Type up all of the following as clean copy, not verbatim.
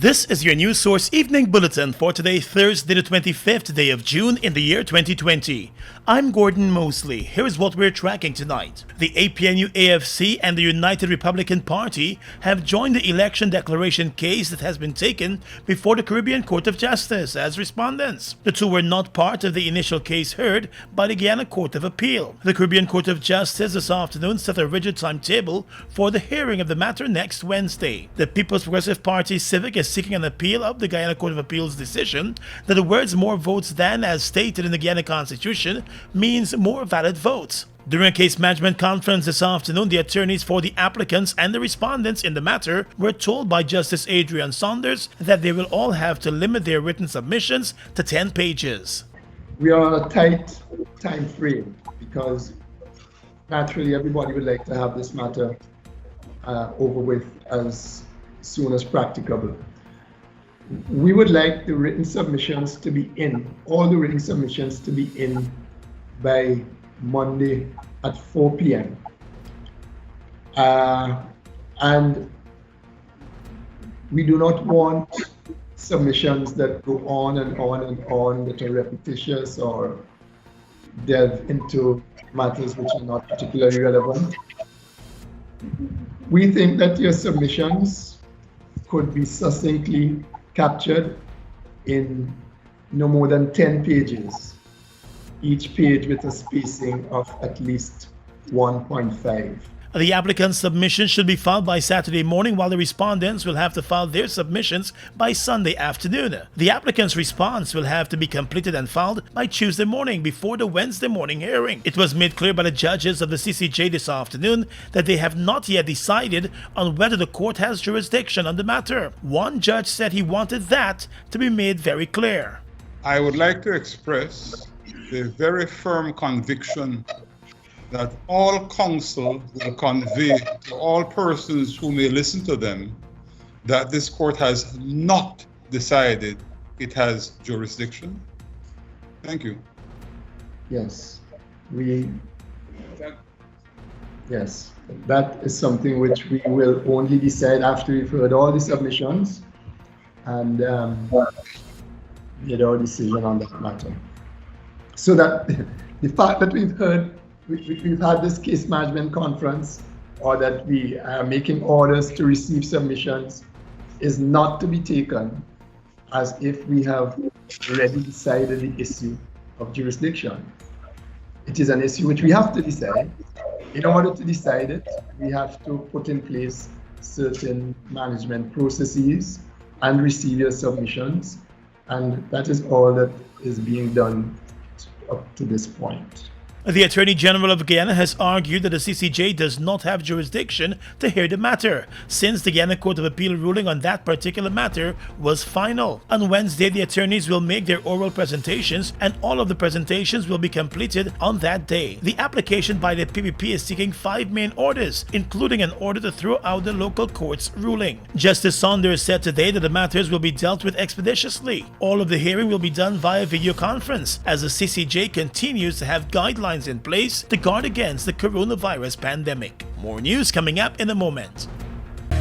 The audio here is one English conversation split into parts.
This is your News Source Evening Bulletin for today, Thursday, the 25th day of June in the year 2020. I'm Gordon Mosley. Here is what we're tracking tonight. The APNU AFC and the United Republican Party have joined the election declaration case that has been taken before the Caribbean Court of Justice as respondents. The two were not part of the initial case heard by the Guyana Court of Appeal. The Caribbean Court of Justice this afternoon set a rigid timetable for the hearing of the matter next Wednesday. The People's Progressive Party Civic is seeking an appeal of the Guyana Court of Appeal's decision that the words "more votes than" as stated in the Guyana Constitution means more valid votes. During a case management conference this afternoon, the attorneys for the applicants and the respondents in the matter were told by Justice Adrian Saunders that they will all have to limit their written submissions to 10 pages. We are on a tight time frame because naturally everybody would like to have this matter over with as soon as practicable. We would like the written submissions to be in, all the written submissions to be in by Monday at 4 p.m. And we do not want submissions that go on and on and on that are repetitious or delve into matters which are not particularly relevant. We think that your submissions could be succinctly captured in no more than 10 pages, each page with a spacing of at least 1.5. The applicant's submissions should be filed by Saturday morning, while the respondents will have to file their submissions by Sunday afternoon. The applicant's response will have to be completed and filed by Tuesday morning before the Wednesday morning hearing. It was made clear by the judges of the CCJ this afternoon that they have not yet decided on whether the court has jurisdiction on the matter. One judge said he wanted that to be made very clear. I would like to express the very firm conviction that all counsel will convey to all persons who may listen to them that this court has not decided it has jurisdiction. Thank you. Yes, that is something which we will only decide after we've heard all the submissions and made our decision on that matter. So that the fact that we've had this case management conference, or that we are making orders to receive submissions, is not to be taken as if we have already decided the issue of jurisdiction. It is an issue which we have to decide. In order to decide it, we have to put in place certain management processes and receive your submissions, and that is all that is being done up to this point. The Attorney General of Guyana has argued that the CCJ does not have jurisdiction to hear the matter, since the Guyana Court of Appeal ruling on that particular matter was final. On Wednesday, the attorneys will make their oral presentations, and all of the presentations will be completed on that day. The application by the PPP is seeking 5 main orders, including an order to throw out the local court's ruling. Justice Saunders said today that the matters will be dealt with expeditiously. All of the hearing will be done via video conference, as the CCJ continues to have guidelines in place to guard against the coronavirus pandemic. More news coming up in a moment.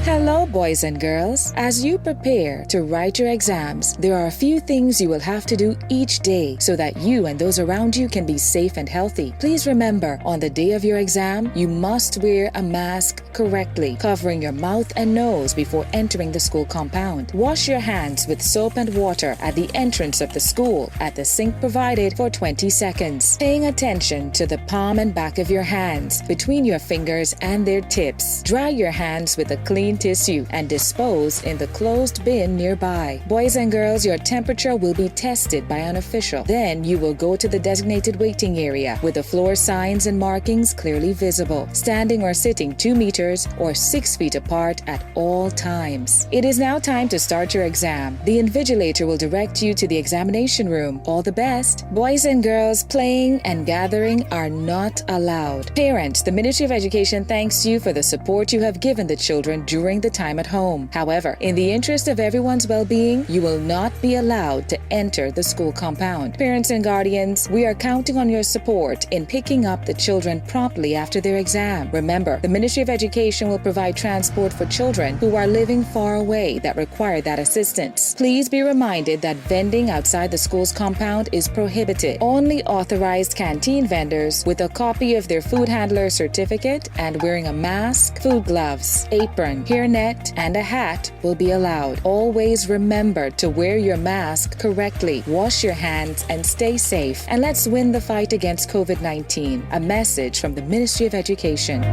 Hello, boys and girls. As you prepare to write your exams, there are a few things you will have to do each day so that you and those around you can be safe and healthy. Please remember, on the day of your exam, you must wear a mask correctly, covering your mouth and nose before entering the school compound. Wash your hands with soap and water at the entrance of the school at the sink provided for 20 seconds. Paying attention to the palm and back of your hands, between your fingers and their tips. Dry your hands with a clean tissue and dispose in the closed bin nearby. Boys and girls, your temperature will be tested by an official. Then you will go to the designated waiting area with the floor signs and markings clearly visible, standing or sitting 2 meters or 6 feet apart at all times. It is now time to start your exam. The invigilator will direct you to the examination room. All the best. Boys and girls, playing and gathering are not allowed. Parents, the Ministry of Education thanks you for the support you have given the children during during the time at home. However, in the interest of everyone's well-being, you will not be allowed to enter the school compound. Parents and guardians, we are counting on your support in picking up the children promptly after their exam. Remember, the Ministry of Education will provide transport for children who are living far away that require that assistance. Please be reminded that vending outside the school's compound is prohibited. Only authorized canteen vendors with a copy of their food handler certificate and wearing a mask, food gloves, apron, hairnet, and a hat will be allowed. Always remember to wear your mask correctly, wash your hands, and stay safe. And let's win the fight against COVID-19. A message from the Ministry of Education.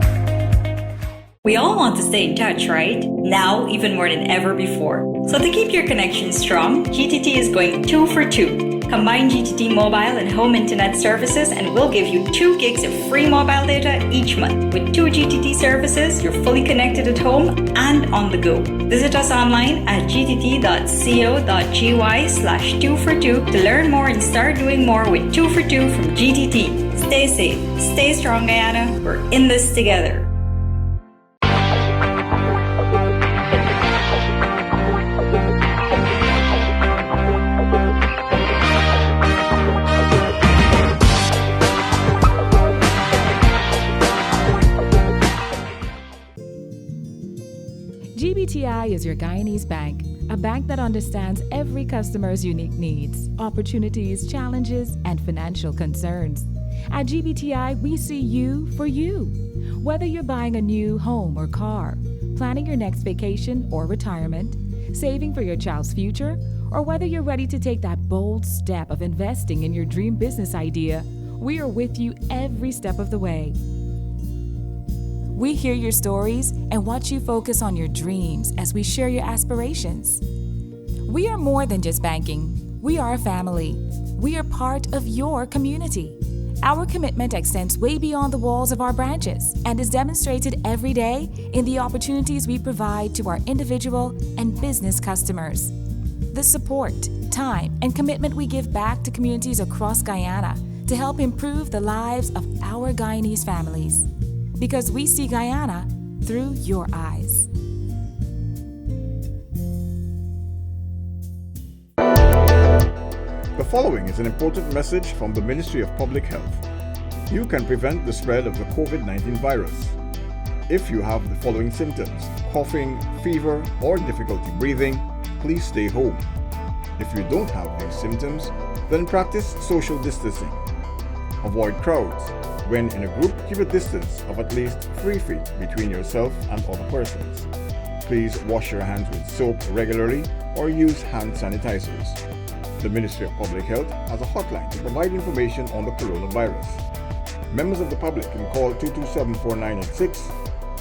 We all want to stay in touch, right? Now, even more than ever before. So to keep your connection strong, GTT is going 2 for 2. Combine GTT mobile and home internet services and we'll give you 2 gigs of free mobile data each month. With 2 GTT services, you're fully connected at home and on the go. Visit us online at gtt.co.gy/2for2 to learn more and start doing more with 2 for 2 from GTT. Stay safe, stay strong, Guyana. We're in this together. GBTI is your Guyanese bank, a bank that understands every customer's unique needs, opportunities, challenges, and financial concerns. At GBTI, we see you for you. Whether you're buying a new home or car, planning your next vacation or retirement, saving for your child's future, or whether you're ready to take that bold step of investing in your dream business idea, we are with you every step of the way. We hear your stories and watch you focus on your dreams as we share your aspirations. We are more than just banking. We are a family. We are part of your community. Our commitment extends way beyond the walls of our branches and is demonstrated every day in the opportunities we provide to our individual and business customers. The support, time, and commitment we give back to communities across Guyana to help improve the lives of our Guyanese families. Because we see Guyana through your eyes. The following is an important message from the Ministry of Public Health. You can prevent the spread of the COVID-19 virus. If you have the following symptoms: coughing, fever, or difficulty breathing, please stay home. If you don't have these symptoms, then practice social distancing. Avoid crowds. When in a group, keep a distance of at least 3 feet between yourself and other persons. Please wash your hands with soap regularly or use hand sanitizers. The Ministry of Public Health has a hotline to provide information on the coronavirus. Members of the public can call 227-4986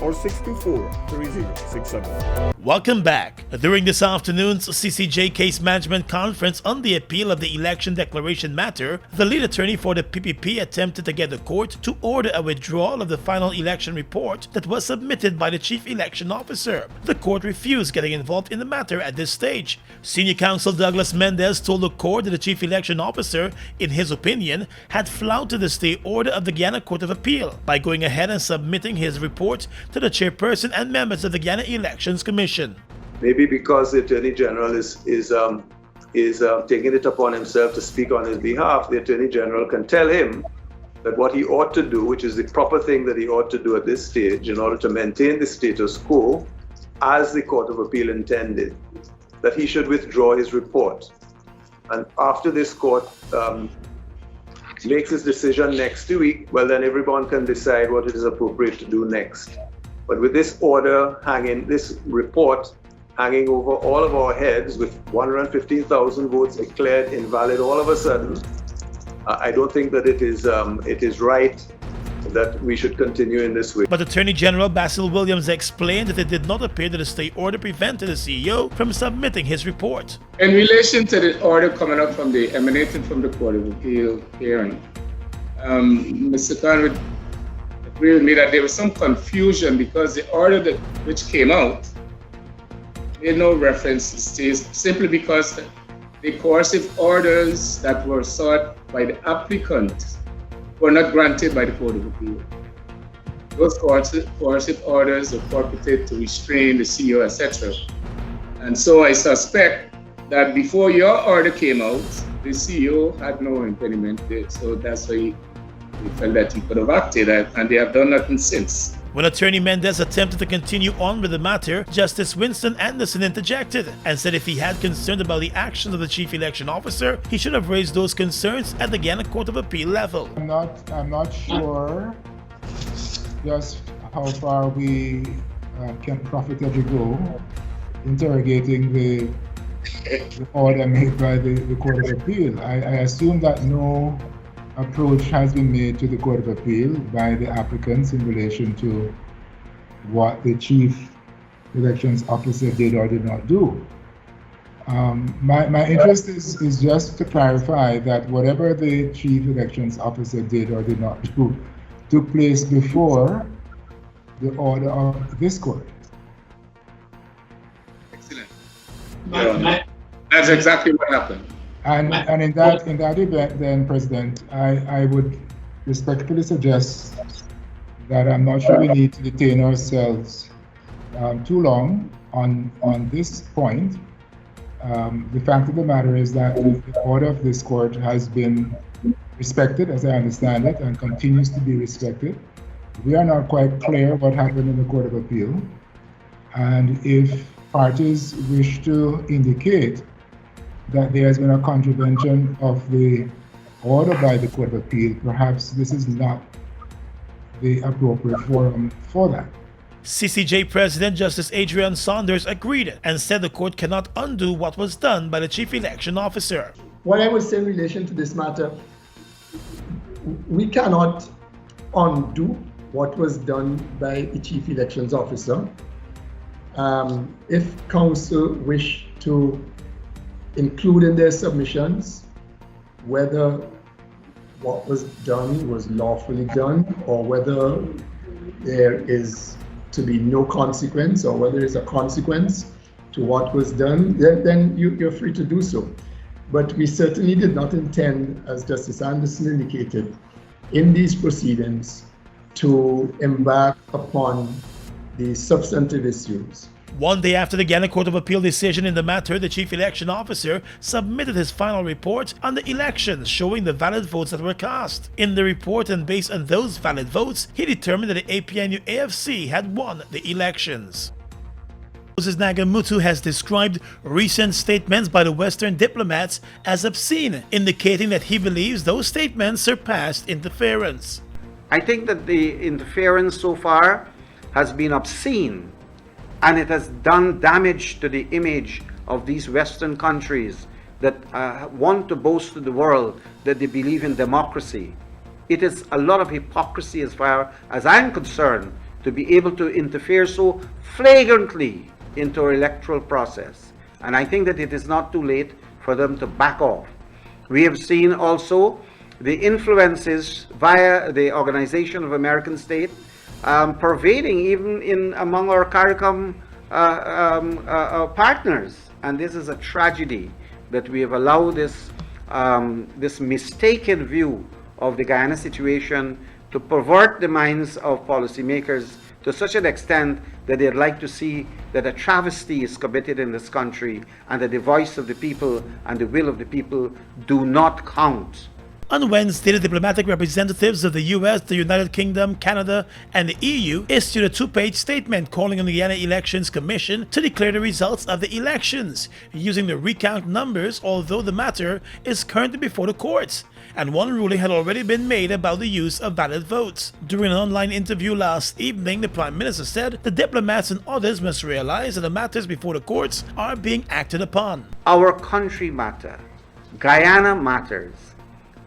or 624-3067. Welcome back. During this afternoon's CCJ Case Management Conference on the appeal of the election declaration matter, the lead attorney for the PPP attempted to get the court to order a withdrawal of the final election report that was submitted by the chief election officer. The court refused getting involved in the matter at this stage. Senior counsel Douglas Mendez told the court that the chief election officer, in his opinion, had flouted the stay order of the Guyana Court of Appeal by going ahead and submitting his report to the chairperson and members of the Guyana Elections Commission. Maybe because the Attorney General is taking it upon himself to speak on his behalf, the Attorney General can tell him that what he ought to do, which is the proper thing that he ought to do at this stage in order to maintain the status quo as the Court of Appeal intended, that he should withdraw his report. And after this court makes his decision next week, well, then everyone can decide what it is appropriate to do next. But with this order hanging, this report hanging over all of our heads with 115,000 votes declared invalid all of a sudden, I don't think that it is right that we should continue in this way. But Attorney General Basil Williams explained that it did not appear that the stay order prevented the CEO from submitting his report. In relation to the order coming up emanating from the Court of Appeal hearing, Mr. Conrad agreed with me that there was some confusion because the order which came out made no reference to stays, simply because the coercive orders that were sought by the applicant were not granted by the Court of Appeal. those coercive orders are purported to restrain the CEO, etc. And so I suspect that before your order came out, the CEO had no impediment there. So that's why he felt that he could have acted, and they have done nothing since. When Attorney Mendez attempted to continue on with the matter, Justice Winston Anderson interjected and said if he had concerns about the actions of the chief election officer, he should have raised those concerns at the Guyana Court of Appeal level. I'm not sure just how far we can profitably go interrogating the order made by the Court of Appeal. I assume that no approach has been made to the Court of Appeal by the applicants in relation to what the Chief Elections Officer did or did not do. My interest is just to clarify that whatever the Chief Elections Officer did or did not do took place before the order of this court. Excellent. That's exactly what happened. And in that event, then, President, I would respectfully suggest that I'm not sure we need to detain ourselves too long on this point. The fact of the matter is that the order of this court has been respected, as I understand it, and continues to be respected. We are not quite clear what happened in the Court of Appeal. And if parties wish to indicate that there has been a contravention of the order by the Court of Appeal, perhaps this is not the appropriate forum for that. CCJ President Justice Adrian Saunders agreed and said the court cannot undo what was done by the chief election officer. What I would say in relation to this matter, we cannot undo what was done by the chief elections officer. If council wish to include in their submissions whether what was done was lawfully done, or whether there is to be no consequence, or whether there's a consequence to what was done, then you're free to do so. But we certainly did not intend, as Justice Anderson indicated, in these proceedings to embark upon the substantive issues. One day after the Guyana Court of Appeal decision in the matter, the chief election officer submitted his final report on the elections showing the valid votes that were cast. In the report, and based on those valid votes, he determined that the APNU-AFC had won the elections. Moses Nagamutu has described recent statements by the Western diplomats as obscene, indicating that he believes those statements surpassed interference. I think that the interference so far has been obscene, and it has done damage to the image of these Western countries that want to boast to the world that they believe in democracy. It is a lot of hypocrisy, as far as I'm concerned, to be able to interfere so flagrantly into our electoral process. And I think that it is not too late for them to back off. We have seen also the influences via the Organization of American States pervading even among our CARICOM partners. And this is a tragedy that we have allowed this mistaken view of the Guyana situation to pervert the minds of policymakers to such an extent that they'd like to see that a travesty is committed in this country, and that the voice of the people and the will of the people do not count. On Wednesday, the diplomatic representatives of the US, the United Kingdom, Canada, and the EU issued a two-page statement calling on the Guyana Elections Commission to declare the results of the elections using the recount numbers, although the matter is currently before the courts, and one ruling had already been made about the use of valid votes. During an online interview last evening, the Prime Minister said the diplomats and others must realize that the matters before the courts are being acted upon. Our country matters. Guyana matters.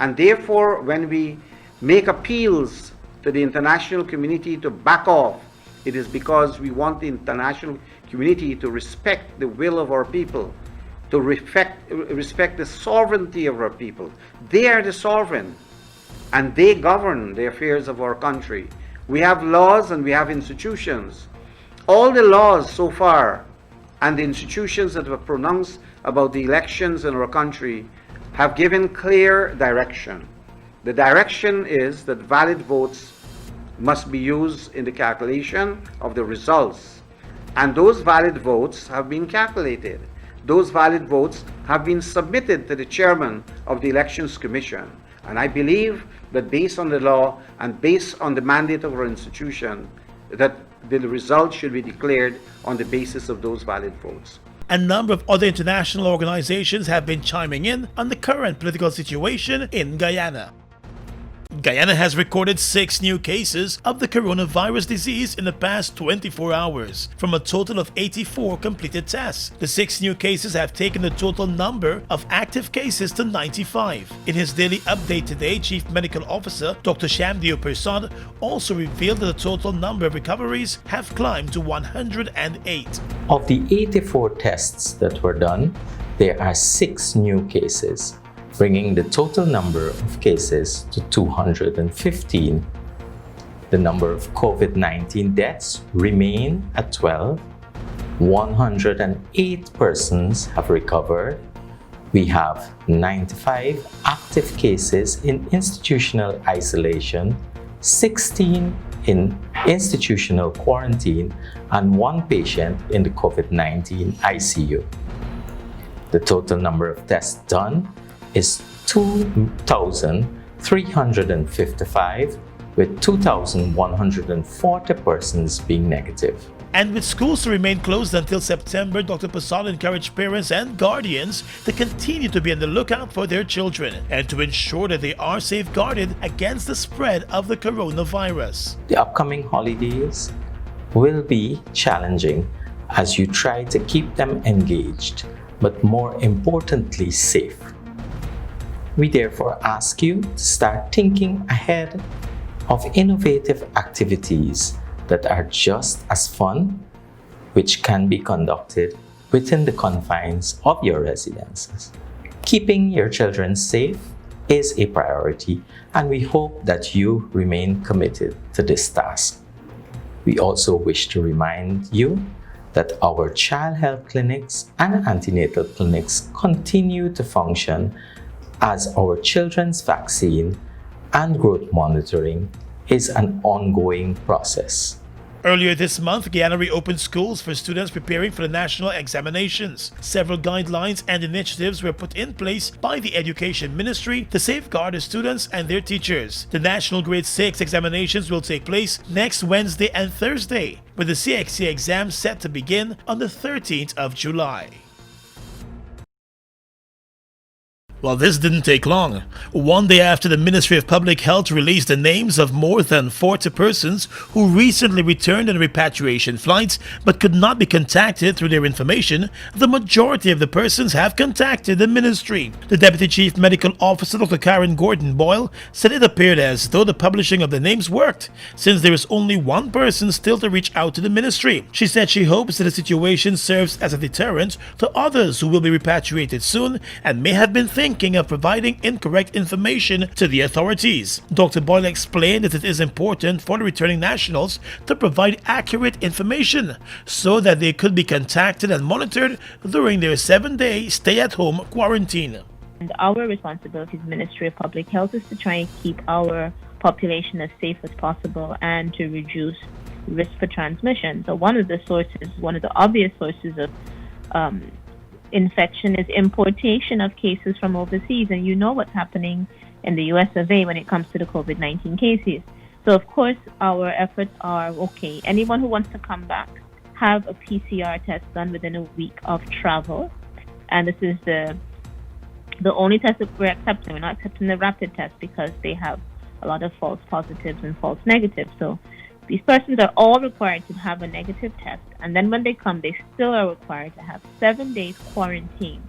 And therefore, when we make appeals to the international community to back off, it is because we want the international community to respect the will of our people, to respect the sovereignty of our people. They are the sovereign, and they govern the affairs of our country. We have laws and we have institutions. All the laws so far and the institutions that were pronounced about the elections in our country have given clear direction. The direction is that valid votes must be used in the calculation of the results. And those valid votes have been calculated. Those valid votes have been submitted to the chairman of the Elections Commission. And I believe that based on the law and based on the mandate of our institution, that the results should be declared on the basis of those valid votes. A number of other international organizations have been chiming in on the current political situation in Guyana. Guyana has recorded 6 new cases of the coronavirus disease in the past 24 hours, from a total of 84 completed tests. The 6 new cases have taken the total number of active cases to 95. In his daily update today, Chief Medical Officer Dr. Shamdio Persad also revealed that the total number of recoveries have climbed to 108. Of the 84 tests that were done, there are 6 new cases, bringing the total number of cases to 215. The number of COVID-19 deaths remain at 12. 108 persons have recovered. We have 95 active cases in institutional isolation, 16 in institutional quarantine, and 1 patient in the COVID-19 ICU. The total number of tests done is 2,355, with 2,140 persons being negative. And with schools to remain closed until September, Dr. Pasal encouraged parents and guardians to continue to be on the lookout for their children and to ensure that they are safeguarded against the spread of the coronavirus. The upcoming holidays will be challenging as you try to keep them engaged, but more importantly, safe. We therefore ask you to start thinking ahead of innovative activities that are just as fun, which can be conducted within the confines of your residences. Keeping your children safe is a priority, and we hope that you remain committed to this task. We also wish to remind you that our child health clinics and antenatal clinics continue to function as our children's vaccine and growth monitoring is an ongoing process. Earlier this month, Guyana reopened schools for students preparing for the national examinations. Several guidelines and initiatives were put in place by the Education Ministry to safeguard the students and their teachers. The national grade 6 examinations will take place next Wednesday and Thursday, with the CXC exam set to begin on the 13th of July. Well, this didn't take long. One day after the Ministry of Public Health released the names of more than 40 persons who recently returned on repatriation flights but could not be contacted through their information, the majority of the persons have contacted the ministry. The Deputy Chief Medical Officer, Dr. Karen Gordon Boyle, said it appeared as though the publishing of the names worked, since there is only one person still to reach out to the ministry. She said she hopes that the situation serves as a deterrent to others who will be repatriated soon and may have been thinking of providing incorrect information to the authorities. Dr. Boyle explained that it is important for the returning nationals to provide accurate information so that they could be contacted and monitored during their 7-day stay-at-home quarantine. And our responsibility as Ministry of Public Health is to try and keep our population as safe as possible and to reduce risk for transmission. So one of the obvious sources of infection is importation of cases from overseas, and you know what's happening in the US of A when it comes to the COVID-19 cases. So of course our efforts are, okay, anyone who wants to come back, have a PCR test done within a week of travel, and this is the only test that we're accepting. We're not accepting the rapid test because they have a lot of false positives and false negatives. So these persons are all required to have a negative test, and then when they come, they still are required to have 7 days quarantine.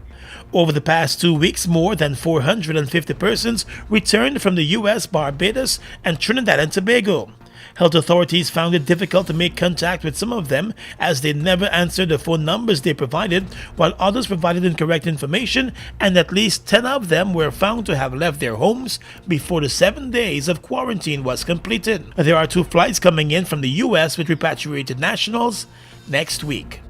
Over the past 2 weeks, more than 450 persons returned from the US, Barbados, and Trinidad and Tobago. Health authorities found it difficult to make contact with some of them as they never answered the phone numbers they provided, while others provided incorrect information, and at least 10 of them were found to have left their homes before the 7 days of quarantine was completed. There are 2 flights coming in from the US with repatriated nationals next week.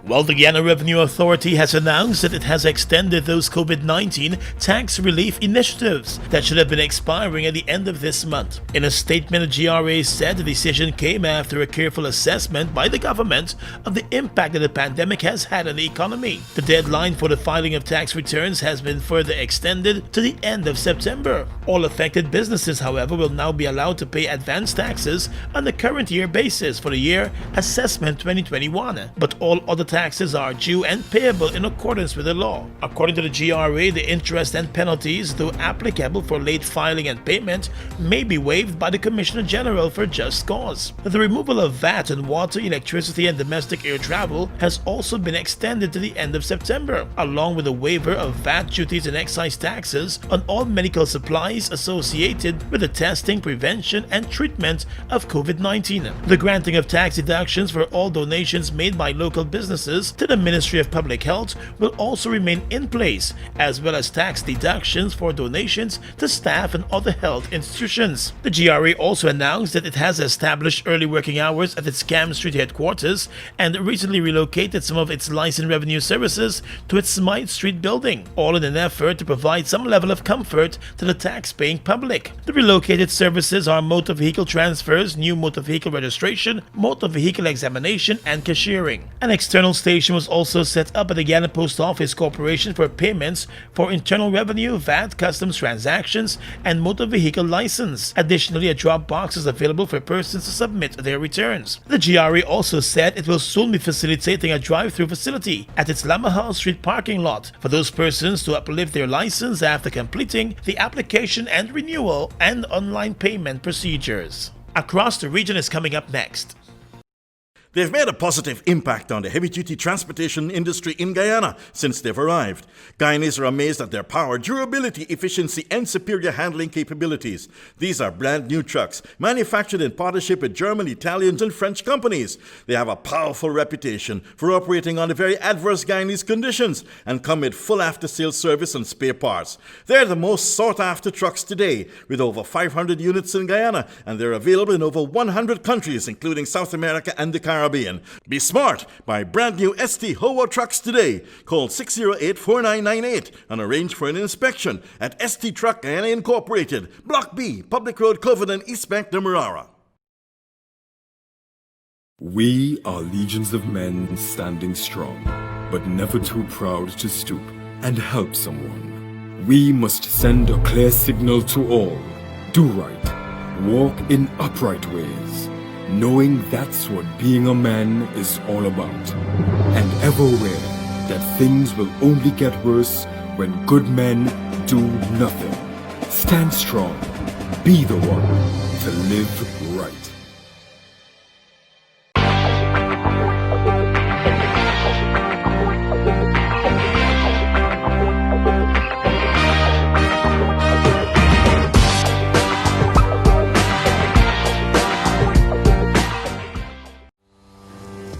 Well, the Guyana Revenue Authority has announced that it has extended those COVID-19 tax relief initiatives that should have been expiring at the end of this month. In a statement, the GRA said the decision came after a careful assessment by the government of the impact that the pandemic has had on the economy. The deadline for the filing of tax returns has been further extended to the end of September. All affected businesses, however, will now be allowed to pay advance taxes on the current year basis for the year assessment 2021, but all other taxes are due and payable in accordance with the law. According to the GRA, the interest and penalties, though applicable for late filing and payment, may be waived by the Commissioner General for just cause. The removal of VAT on water, electricity, and domestic air travel has also been extended to the end of September, along with a waiver of VAT duties and excise taxes on all medical supplies associated with the testing, prevention, and treatment of COVID-19. The granting of tax deductions for all donations made by local businesses to the Ministry of Public Health will also remain in place, as well as tax deductions for donations to staff and other health institutions. The GRA also announced that it has established early working hours at its Cam Street headquarters and recently relocated some of its licensed revenue services to its Smythe Street building, all in an effort to provide some level of comfort to the tax-paying public. The relocated services are motor vehicle transfers, new motor vehicle registration, motor vehicle examination, and cashiering. An external station was also set up at the Guyana Post Office Corporation for payments for internal revenue, VAT, customs transactions, and motor vehicle license. Additionally, a drop box is available for persons to submit their returns. The GRA also said it will soon be facilitating a drive-through facility at its Lamahal Street parking lot for those persons to uplift their license after completing the application and renewal and online payment procedures. Across the region is coming up next. They've made a positive impact on the heavy-duty transportation industry in Guyana since they've arrived. Guyanese are amazed at their power, durability, efficiency, and superior handling capabilities. These are brand new trucks, manufactured in partnership with German, Italian, and French companies. They have a powerful reputation for operating under very adverse Guyanese conditions and come with full after-sales service and spare parts. They're the most sought-after trucks today, with over 500 units in Guyana, and they're available in over 100 countries, including South America and the Caribbean. Be smart. Buy brand new ST Howo trucks today. Call 608-4998 and arrange for an inspection at ST Truck Guyana Incorporated, Block B, Public Road, Covenant, East Bank, Demerara. We are legions of men standing strong, but never too proud to stoop and help someone. We must send a clear signal to all. Do right. Walk in upright ways, knowing that's what being a man is all about. And ever aware that things will only get worse when good men do nothing. Stand strong. Be the one to live right.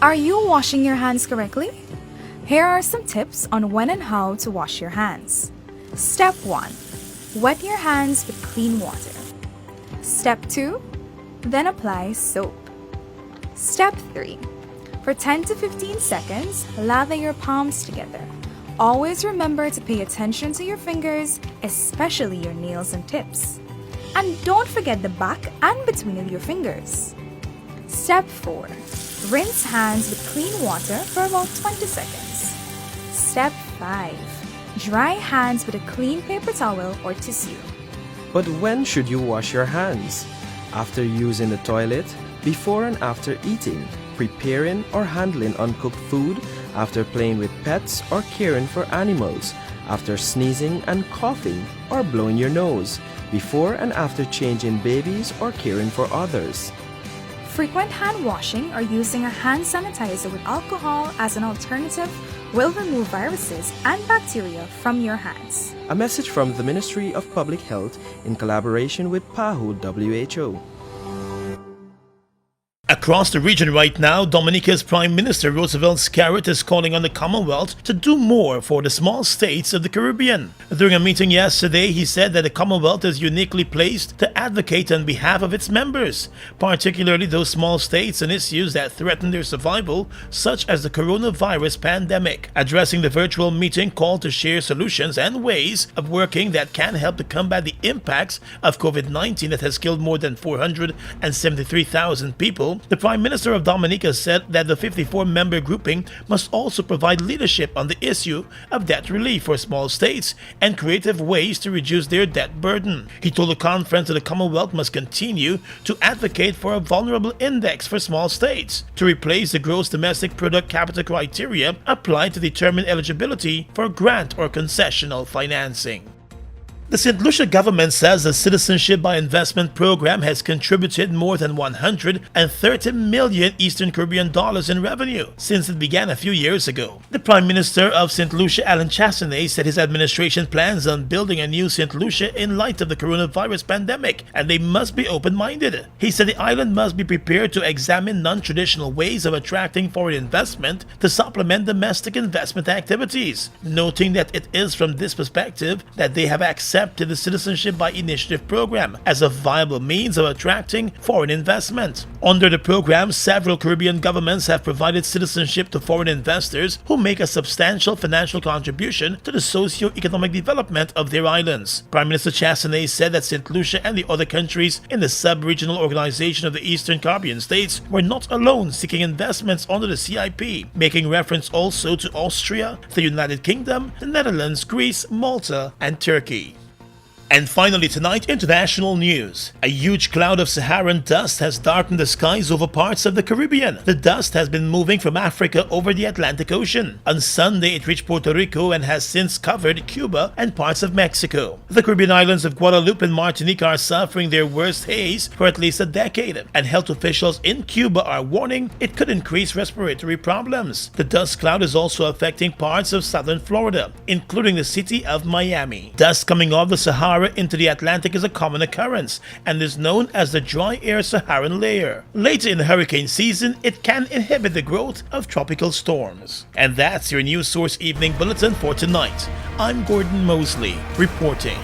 Are you washing your hands correctly? Here are some tips on when and how to wash your hands. Step 1. Wet your hands with clean water. Step 2. Then apply soap. Step 3. For 10 to 15 seconds, lather your palms together. Always remember to pay attention to your fingers, especially your nails and tips. And don't forget the back and between your fingers. Step 4. Rinse hands with clean water for about 20 seconds. Step 5. Dry hands with a clean paper towel or tissue. But when should you wash your hands? After using the toilet, before and after eating, preparing or handling uncooked food, after playing with pets or caring for animals, after sneezing and coughing or blowing your nose, before and after changing babies or caring for others. Frequent hand washing or using a hand sanitizer with alcohol as an alternative will remove viruses and bacteria from your hands. A message from the Ministry of Public Health in collaboration with PAHO WHO. Across the region right now, Dominica's Prime Minister Roosevelt Scarrett is calling on the Commonwealth to do more for the small states of the Caribbean. During a meeting yesterday, he said that the Commonwealth is uniquely placed to advocate on behalf of its members, particularly those small states and issues that threaten their survival, such as the coronavirus pandemic. Addressing the virtual meeting called to share solutions and ways of working that can help to combat the impacts of COVID-19 that has killed more than 473,000 people, the Prime Minister of Dominica said that the 54-member grouping must also provide leadership on the issue of debt relief for small states and creative ways to reduce their debt burden. He told the conference that the Commonwealth must continue to advocate for a vulnerable index for small states to replace the gross domestic product capita criteria applied to determine eligibility for grant or concessional financing. The St. Lucia government says the Citizenship by Investment program has contributed more than 130 million Eastern Caribbean dollars in revenue since it began a few years ago. The Prime Minister of St. Lucia, Alan Chastanet, said his administration plans on building a new St. Lucia in light of the coronavirus pandemic, and they must be open-minded. He said the island must be prepared to examine non-traditional ways of attracting foreign investment to supplement domestic investment activities, noting that it is from this perspective that they have accepted the Citizenship by Initiative program as a viable means of attracting foreign investment. Under the program, several Caribbean governments have provided citizenship to foreign investors who make a substantial financial contribution to the socio-economic development of their islands. Prime Minister Chastanet said that St. Lucia and the other countries in the sub-regional organization of the Eastern Caribbean states were not alone seeking investments under the CIP, making reference also to Austria, the United Kingdom, the Netherlands, Greece, Malta, and Turkey. And finally tonight, international news. A huge cloud of Saharan dust has darkened the skies over parts of the Caribbean. The dust has been moving from Africa over the Atlantic Ocean. On Sunday, it reached Puerto Rico and has since covered Cuba and parts of Mexico. The Caribbean islands of Guadeloupe and Martinique are suffering their worst haze for at least a decade, and health officials in Cuba are warning it could increase respiratory problems. The dust cloud is also affecting parts of southern Florida, including the city of Miami. Dust coming off the Sahara into the Atlantic is a common occurrence and is known as the dry air Saharan layer. Later in the hurricane season, it can inhibit the growth of tropical storms. And that's your News Source Evening Bulletin for tonight. I'm Gordon Mosley, reporting.